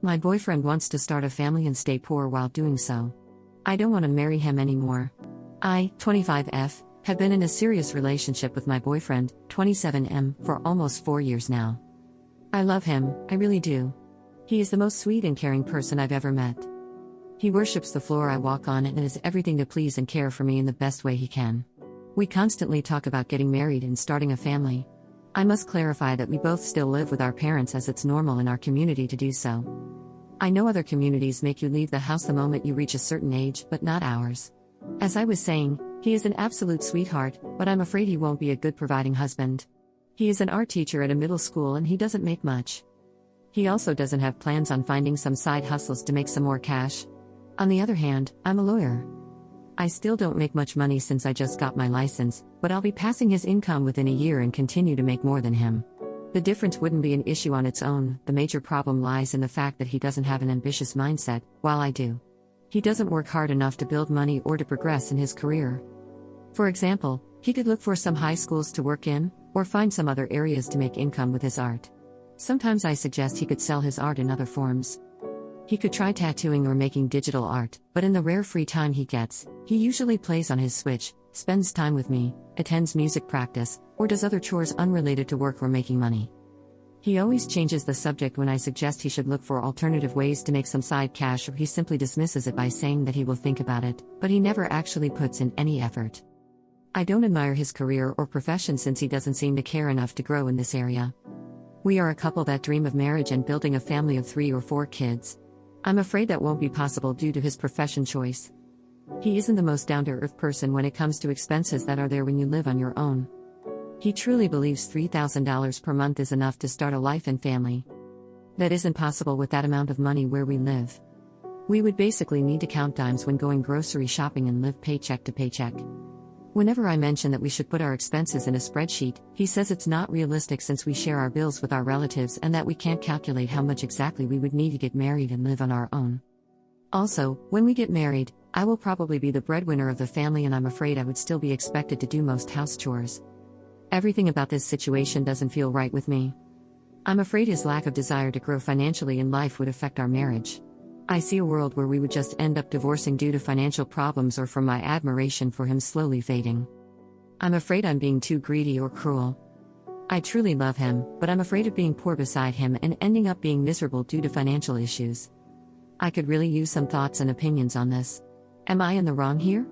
My boyfriend wants to start a family and stay poor while doing so. I don't want to marry him anymore. I, 25F, have been in a serious relationship with my boyfriend, 27M, for almost 4 years now. I love him, I really do. He is the most sweet and caring person I've ever met. He worships the floor I walk on and is everything to please and care for me in the best way he can. We constantly talk about getting married and starting a family. I must clarify that we both still live with our parents as it's normal in our community to do so. I know other communities make you leave the house the moment you reach a certain age, but not ours. As I was saying, he is an absolute sweetheart, but I'm afraid he won't be a good providing husband. He is an art teacher at a middle school and he doesn't make much. He also doesn't have plans on finding some side hustles to make some more cash. On the other hand, I'm a lawyer. I still don't make much money since I just got my license, but I'll be passing his income within a year and continue to make more than him. The difference wouldn't be an issue on its own, the major problem lies in the fact that he doesn't have an ambitious mindset, while I do. He doesn't work hard enough to build money or to progress in his career. For example, he could look for some high schools to work in, or find some other areas to make income with his art. Sometimes I suggest he could sell his art in other forms. He could try tattooing or making digital art, but in the rare free time he gets, he usually plays on his Switch, spends time with me, attends music practice, or does other chores unrelated to work or making money. He always changes the subject when I suggest he should look for alternative ways to make some side cash, or he simply dismisses it by saying that he will think about it, but he never actually puts in any effort. I don't admire his career or profession since he doesn't seem to care enough to grow in this area. We are a couple that dream of marriage and building a family of 3 or 4 kids. I'm afraid that won't be possible due to his profession choice. He isn't the most down-to-earth person when it comes to expenses that are there when you live on your own. He truly believes $3,000 per month is enough to start a life and family. That isn't possible with that amount of money where we live. We would basically need to count dimes when going grocery shopping and live paycheck to paycheck. Whenever I mention that we should put our expenses in a spreadsheet, he says it's not realistic since we share our bills with our relatives and that we can't calculate how much exactly we would need to get married and live on our own. Also, when we get married, I will probably be the breadwinner of the family and I'm afraid I would still be expected to do most house chores. Everything about this situation doesn't feel right with me. I'm afraid his lack of desire to grow financially in life would affect our marriage. I see a world where we would just end up divorcing due to financial problems or from my admiration for him slowly fading. I'm afraid I'm being too greedy or cruel. I truly love him, but I'm afraid of being poor beside him and ending up being miserable due to financial issues. I could really use some thoughts and opinions on this. Am I in the wrong here?